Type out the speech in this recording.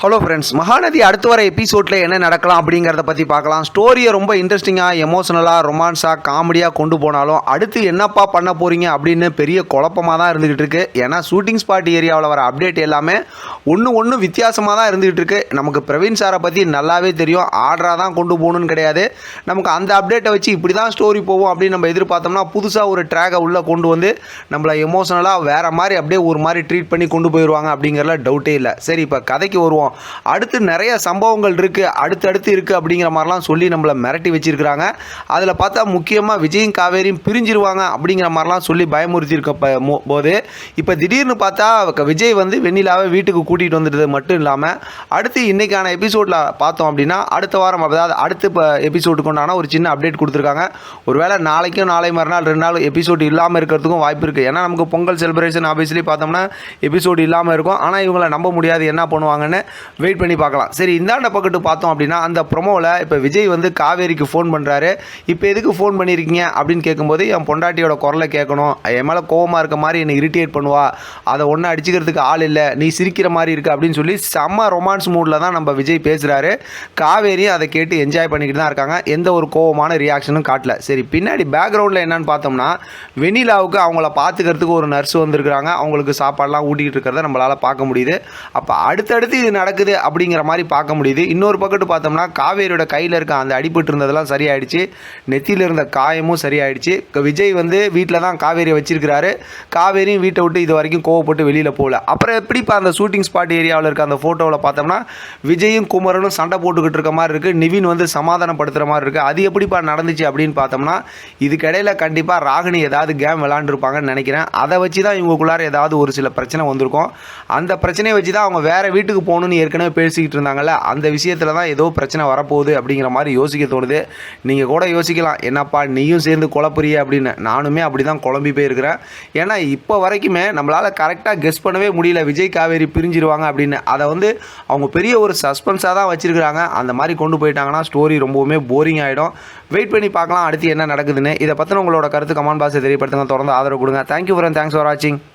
Hello friends, Mahanadi அடுத்து வர எபிசோடில் என்ன நடக்கலாம் அப்படிங்கிறத பற்றி பார்க்கலாம். ஸ்டோரியை ரொம்ப இன்ட்ரெஸ்டிங்காக, எமோஷனலாக, ரொமான்ஸாக, காமெடியாக கொண்டு போனாலும் அடுத்து என்னப்பா பண்ண போகிறீங்க அப்படின்னு பெரிய குழப்பமாக தான் இருந்துகிட்டு இருக்கு. ஏன்னா ஷூட்டிங் ஸ்பாட் ஏரியாவில் வர அப்டேட் எல்லாமே ஒன்று வித்தியாசமாக தான் இருந்துகிட்டு இருக்கு. நமக்கு பிரவீன் சாரை பற்றி நல்லாவே தெரியும். ஆர்டராக தான் கொண்டு போகணுன்னு கிடையாது. நமக்கு அந்த அப்டேட்டை வச்சு இப்படி தான் ஸ்டோரி போகும் அப்படின்னு நம்ம எதிர்பார்த்தோம்னா புதுசாக ஒரு ட்ராகை உள்ளே கொண்டு வந்து நம்மளை எமோஷனலாக வேறு மாதிரி அப்படியே ஒரு மாதிரி ட்ரீட் பண்ணி கொண்டு போயிடுவாங்க அப்படிங்கிறதுல டவுட்டே இல்லை. சரி, இப்போ கதைக்கு வருவோம். அடுத்து நிறைய சம்பவங்கள் இருக்குது, அடுத்தடுத்து இருக்குது அப்படிங்கிற மாதிரிலாம் சொல்லி நம்மளை மிரட்டி வச்சிருக்கிறாங்க. அதில் பார்த்தா முக்கியமாக விஜயும் காவேரியும் பிரிஞ்சிருவாங்க அப்படிங்கிற மாதிரிலாம் சொல்லி பயமுறுத்தியிருக்க போது இப்போ திடீர்னு பார்த்தா விஜய் வந்து வெண்ணிலாவை வீட்டுக்கு கூட்டிகிட்டு வந்துட்டது மட்டும் இல்லாமல் அடுத்து இன்றைக்கான எபிசோடில் பார்த்தோம் அப்படின்னா அடுத்த வாரம், அதாவது அடுத்த எபிசோடுக்கு உண்டான ஒரு சின்ன அப்டேட் கொடுத்துருக்காங்க. ஒருவேளை நாளைக்கும் நாளை மறுநாள் 2 நாள் எபிசோடு இல்லாமல் இருக்கிறதுக்கும் வாய்ப்பு இருக்குது. ஏன்னா நமக்கு பொங்கல் செலிப்ரேஷன் ஆஃபீஸ்லேயே பார்த்தோம்னா எபிசோடு இல்லாமல் இருக்கும். ஆனால் இவங்களை நம்ப முடியாது, என்ன பண்ணுவாங்கன்னு வெயிட் பண்ணி பார்க்கலாம். சரி, இந்தாண்ட பக்கத்து பார்த்தோம் அப்படின்னா அந்த ப்ரொமோவில் இப்போ விஜய் வந்து காவேரிக்கு ஃபோன் பண்ணுறாரு. இப்போ எதுக்கு ஃபோன் பண்ணியிருக்கீங்க அப்படின்னு கேட்கும்போது, என் பொண்டாட்டியோட குரலை கேட்கணும், என் மேலே கோவமாக இருக்க மாதிரி என்னை இரிட்டேட் பண்ணுவா, அதை ஒன்றும் அடிச்சுக்கிறதுக்கு ஆள் இல்லை, நீ சிரிக்கிற மாதிரி இருக்கு அப்படின்னு சொல்லி செம்ம ரொமான்ஸ் மூடில் தான் நம்ம விஜய் பேசுகிறாரு. காவேரியும் அதை கேட்டு என்ஜாய் பண்ணிக்கிட்டு தான் இருக்காங்க. எந்த ஒரு கோவமான ரியாக்ஷனும் காட்டல. சரி, பின்னாடி பேக்ரவுண்டில் என்னன்னு பார்த்தோம்னா வெண்ணிலாவுக்கு அவங்கள பார்த்துக்கிறதுக்கு ஒரு நர்ஸ் வந்திருக்கிறாங்க. அவங்களுக்கு சாப்பாடெலாம் ஊட்டிக்கிட்டு இருக்கிறத நம்மளால் பார்க்க முடியுது. அப்போ அடுத்தடுத்து இது நடக்குது அப்படிங்கிற மாதிரி பார்க்க முடியுது. இன்னொரு பக்கத்து பார்த்தோம்னா காவேரியோட கையில் இருக்க அந்த அடிபட்டு இருந்ததெல்லாம் சரியாயிடுச்சு, நெத்தியில் இருந்த காயமும் சரியாயிடுச்சு. விஜய் வந்து வீட்டில் தான் காவேரியை வச்சிருக்கிறாரு. காவேரியும் வீட்டை விட்டு இது வரைக்கும் கோவப்பட்டு வெளியில் போகல. அப்புறம் எப்படி இப்போ அந்த ஷூட்டிங் ஸ்பாட் ஏரியாவில் இருக்க அந்த ஃபோட்டோவில் பார்த்தோம்னா விஜயும் குமரனும் சண்டை போட்டுக்கிட்டு இருக்க மாதிரி இருக்குது. நிவின் வந்து சமாதானப்படுத்துகிற மாதிரி இருக்குது. அது எப்படிப்பா நடந்துச்சு அப்படின்னு பார்த்தோம்னா இதுக்கிடையில் கண்டிப்பாக ராகினி ஏதாவது கேம் விளாண்டுருப்பாங்கன்னு நினைக்கிறேன். அதை வச்சு தான் இவங்களுக்குள்ளார ஏதாவது ஒரு சில பிரச்சனை வந்திருக்கும். அந்த பிரச்சனையை வச்சு தான் அவங்க வேறு வீட்டுக்கு போகணுன்னு ஏற்கனவே பேசிக்கிட்டு இருந்தாங்கல்ல, அந்த விஷயத்தில் தான் ஏதோ பிரச்சனை வரப்போகுது அப்படிங்கிற மாதிரி யோசிக்க தோணுது. நீங்கள் கூட யோசிக்கலாம், என்னப்பா நீயும் சேர்ந்து குழப்புறிய அப்படின்னு. நானுமே அப்படி தான் குழம்பி போயிருக்கிறேன். ஏன்னா இப்போ வரைக்குமே நம்மளால் கரெக்டாக கெஸ் பண்ணவே முடியல விஜய் காவேரி பிரிஞ்சிருவாங்க அப்படின்னு. அதை வந்து அவங்க பெரிய ஒரு சஸ்பென்ஸாக தான் வச்சுருக்கிறாங்க. அந்த மாதிரி கொண்டு போயிட்டாங்கன்னா ஸ்டோரி ரொம்பவுமே போரிங் ஆகிடும். வெயிட் பண்ணி பார்க்கலாம் அடுத்து என்ன நடக்குதுன்னு. இதை பற்றின உங்களோட கருத்து கமெண்ட் பாக்ஸை தெரியப்படுத்துங்க. தொடர்ந்து ஆதரவு கொடுங்க. தேங்க்யூ ஃபார் வாட்சிங்.